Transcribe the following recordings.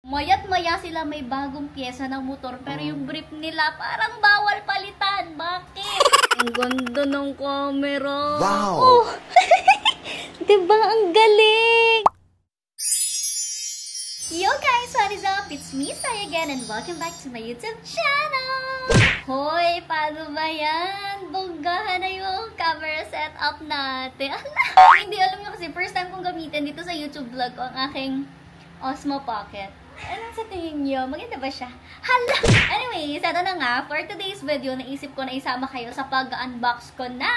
Maya't-maya sila may bagong pyesa ng motor pero yung brief nila parang bawal palitan. Bakit? Ang ganda ng camera. Wow! Oh. Diba? Ang galing! Yo guys! What is up? It's me, Sai again, and welcome back to my YouTube channel! Hoy! Paano ba yan? Bonggahan na yung camera setup natin. Hindi alam nyo kasi first time kong gamitin dito sa YouTube vlog ko ang aking Osmo Pocket. Ano sa tingin nyo? Maganda ba siya? Hala! Anyways, ito na nga. For today's video, naisip ko na isama kayo sa pag-unbox ko na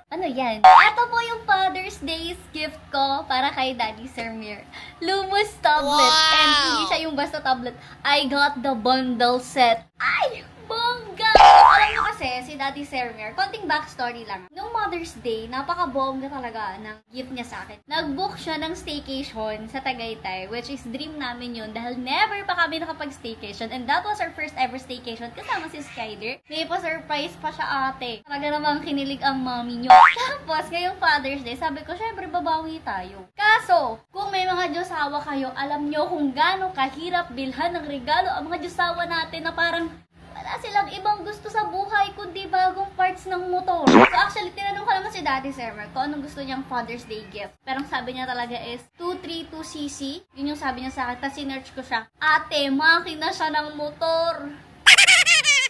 ano yan? Ito po yung Father's Day's gift ko para kay Daddy Sir Mir. Lumos tablet. Wow! And hindi siya yung basta tablet. I got the bundle set. Ay! Bongga! Alam mo kasi, si Daddy Sir Mir, konting backstory lang. Noong Mother's Day, napaka-bongga talaga ng gift niya sa akin. Nag-book siya ng staycation sa Tagaytay, which is dream namin yun dahil never pa kami nakapag-staycation. And that was our first ever staycation kasama si Skyler. May pa-surprise pa siya ate. Talaga namang kinilig ang mommy nyo. Tapos, ngayong Father's Day, sabi ko, syempre, babawi tayo. Kaso, kung may mga Diyosawa kayo, alam nyo kung gaano kahirap bilhan ng regalo ang mga Diyosawa natin na parang wala silang ibang gusto sa buhay kundi bagong parts ng motor. So actually, tinanong ko naman si Daddy Sermer kung anong gusto niyang Father's Day gift. Pero ang sabi niya talaga is 232cc. Yun yung sabi niya sa akin. Tapos sinerch ko siya. Ate, makina siya ng motor.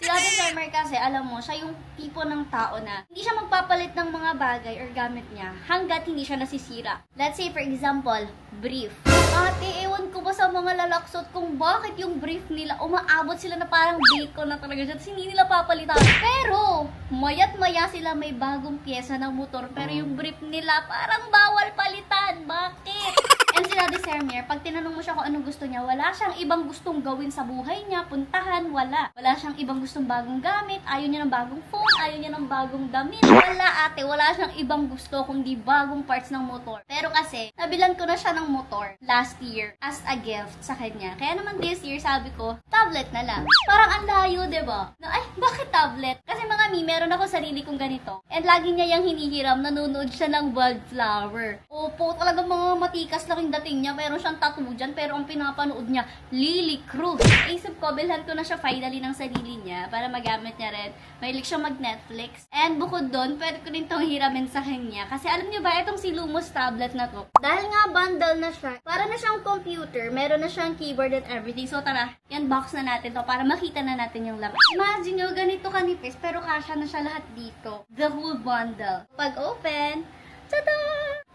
Si Daddy Sermer kasi, alam mo, siya yung tipo ng tao na hindi siya magpapalit ng mga bagay or gamit niya hanggat hindi siya nasisira. Let's say, for example, brief. Ate, ewan ko ba sa mga lalaksot kung bakit yung brief nila umaabot sila na parang bacon na talaga siya. Hindi nila papalitan. Pero, maya't-maya sila may bagong pyesa ng motor pero yung brief nila parang bawal palitan. Bakit? And si Daddy Sermer, pag tinanong mo siya kung anong gusto niya, wala siyang ibang gustong gawin sa buhay niya, puntahan, wala. Wala siyang ibang gustong bagong gamit, ayaw niya ng bagong phone, ayaw niya ng bagong damit. Wala ate, wala siyang ibang gusto kundi bagong parts ng motor. Pero kasi, nabilan ko na siya ng motor last year as a gift sa kanya. Kaya naman this year, sabi ko, tablet na lang. Parang ang layo, diba? Na, ay, bakit tablet? Kasi mga meron ako sarili kong ganito. And lagi niya yung hinihiram, nanonood siya ng Wildflower. Opo, talagang mga matikas lang yung dating niya. Meron siyang tattoo dyan, pero ang pinapanood niya, Lily Cruz. Isip ko, bilhan ko na siya finally ng sarili niya para magamit niya rin. Mahilig siya mag-Netflix. And bukod doon, pwede ko rin itong hiramin sa kanya. Kasi alam niyo ba, itong si Lumos tablet na to, dahil nga bundle na siya, para na siyang computer, meron na siyang keyboard and everything. So tara, yan box na natin to para makita na natin yung laman. Imagine nyo, ganito kanipis, pero kasya na siya lahat dito. The whole bundle. Pag open, tada!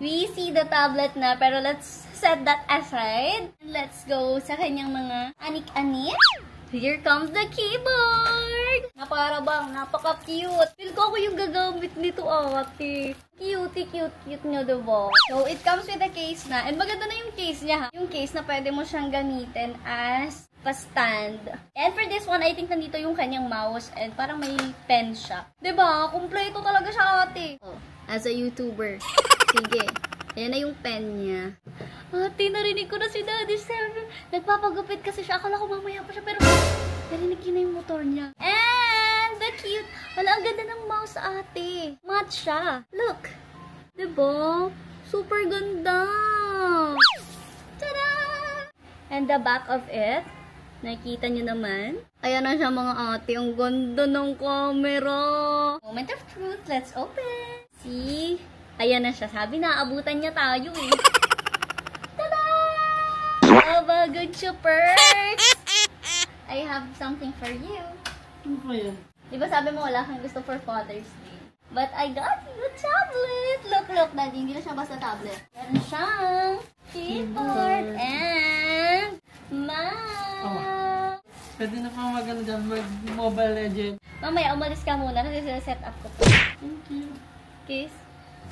We see the tablet na, pero let's set that aside. And let's go sa kanyang mga anik-anik. Here comes the keyboard! Para bang, napaka-cute. Feel ko ako yung gagamit nito, ate. Cute nyo, diba? So, it comes with a case na. And maganda na yung case niya, ha? Yung case na pwede mo siyang gamitin as pa-stand. And for this one, I think nandito yung kanyang mouse and parang may pen siya. Diba? Kumpleto talaga siya, ate. Oh, as a YouTuber. Sige. Ayan na yung pen niya. Ate, narinig ko na si Daddy Sir. Nagpapagupit kasi siya. Akala ko mamaya pa siya. Pero narinig ko na yung motor niya. And the cute. Wala, ang ganda ng mouse, ate. Match siya. Look. Diba? Super ganda. Tada! And the back of it. Nakikita nyo naman. Ayan na siya mga ate. Ang ganda ng camera. Moment of truth. Let's open. See? Ayan na siya. Sabi na, abutan niya tayo eh. Tada! Aba, good perks! I have something for you. Ano pa yan? Diba sabi mo wala kang gusto for Father's Day? But I got you a tablet! Look, daddy. Hindi na siya basta tablet. Meron siyang keyboard and mouse. Oh. Pwede na pa mag-Mobile Legend. Mamaya, umalis ka muna kasi set up ko. Thank you. Kiss.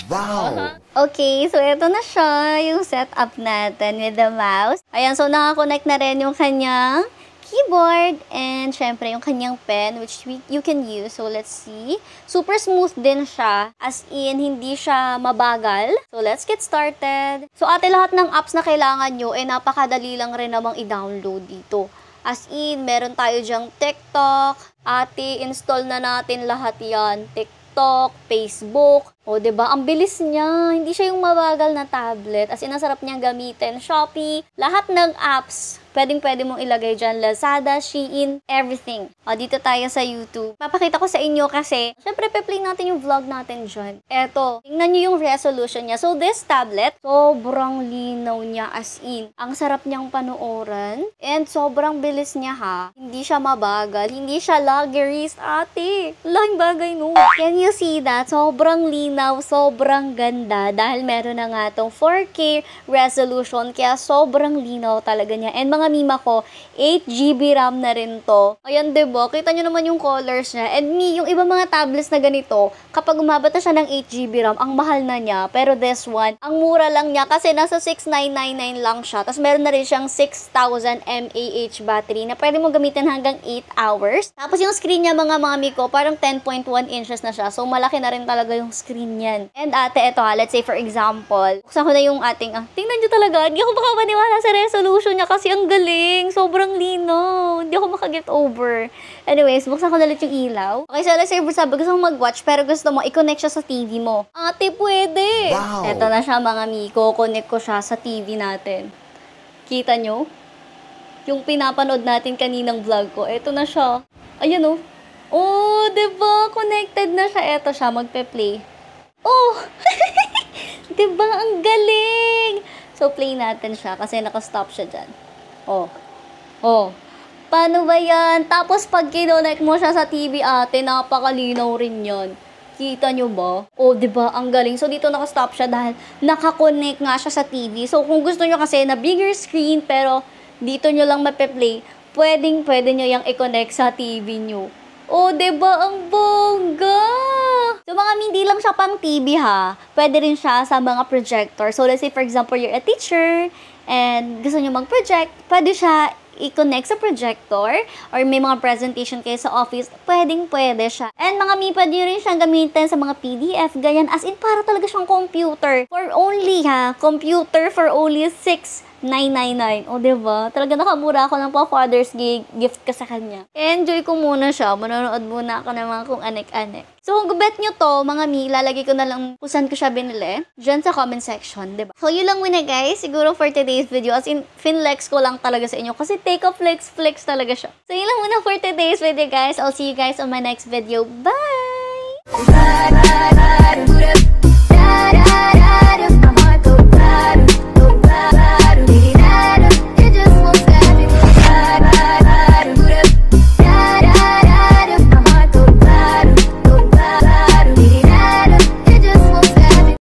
Wow! Okay, so ito na siya, yung setup natin with the mouse. Ayan, so nakakonect na rin yung kanyang keyboard and syempre yung kanyang pen which you can use. So let's see. Super smooth din siya. As in, hindi siya mabagal. So let's get started. So ate, lahat ng apps na kailangan nyo ay napakadali lang rin namang i-download dito. As in, meron tayo dyang TikTok. Ate, install na natin lahat yan. TikTok, Facebook, O, diba? Ang bilis niya. Hindi siya yung mabagal na tablet. As in, ang sarap niyang gamitin. Shopee, lahat ng apps, pwedeng-pwede mong ilagay dyan. Lazada, Shein, everything. O, dito tayo sa YouTube. Papakita ko sa inyo kasi, syempre, pe-play natin yung vlog natin dyan. Eto, tingnan niyo yung resolution niya. So, this tablet, sobrang linaw niya as in. Ang sarap niyang panoorin. And sobrang bilis niya ha. Hindi siya mabagal. Hindi siya laggerist, ate. Laking bagay no. Can you see that? Sobrang linaw, sobrang ganda. Dahil meron na nga tong 4K resolution. Kaya sobrang linaw talaga niya. And mga mima ko, 8GB RAM na rin to. Ayan, diba? Kita nyo naman yung colors niya. And yung ibang mga tablets na ganito, kapag umabot na siya ng 8GB RAM, ang mahal na niya. Pero this one, ang mura lang niya kasi nasa 6,999 lang siya. Tapos meron na rin siyang 6,000 mAh battery na pwede mo gamitin hanggang 8 hours. Tapos yung screen niya, mga mami ko, parang 10.1 inches na siya. So, malaki na rin talaga yung screen niyan. And ate, eto ha, let's say for example, buksan ko na yung ating, tingnan nyo talaga, hindi ako makapaniwala sa resolution niya kasi ang galing. Sobrang linaw. Hindi ako makaget over. Anyways, buksan ko na ulit yung ilaw. Okay, so let's say, sabi, gusto mo mag-watch, pero gusto mo i-connect siya sa TV mo. Ate, pwede. Wow. Eto na siya, mga miko. Connect ko siya sa TV natin. Kita nyo? Yung pinapanood natin kaninang vlog ko. Eto na siya. Ayan o. Oh, diba? Connected na siya. Eto siya, magpe-play. Oh! Diba? Ang galing! So, play natin siya kasi nakastop siya dyan. Oh. Oh. Paano ba yan? Tapos, pag kinonect mo siya sa TV, ate, napakalinaw rin yan. Kita nyo ba? Oh, diba? Ang galing. So, dito nakastop siya dahil nakakonect nga siya sa TV. So, kung gusto nyo kasi na bigger screen, pero dito nyo lang mape-play, pwede nyo yung i-connect sa TV nyo. Oh, diba? Ang bongga! So, mga hindi lang siya pang TV ha. Pwede rin siya sa mga projector. So, let's say, for example, you're a teacher and gusto nyo mag-project, pwede siya i-connect sa projector or may mga presentation kayo sa office, pwede siya. And mga pwede rin siyang gamitin sa mga PDF, ganyan. As in, para talaga siyang computer. For only computer for only 6,999. O, diba? Talaga nakamura ako ng pa-Father's gift ka sa kanya. Enjoy ko muna siya. Manonood muna ako ng mga kung anek-anek. So, kung bet nyo to, mga lalagay ko na lang kung saan ko siya binili. Diyan sa comment section, diba? So, yun lang muna guys. Siguro for today's video. As in, finlex ko lang talaga sa inyo. Kasi take a flex talaga siya. So, yun lang muna for today's video guys. I'll see you guys on my next video. Bye!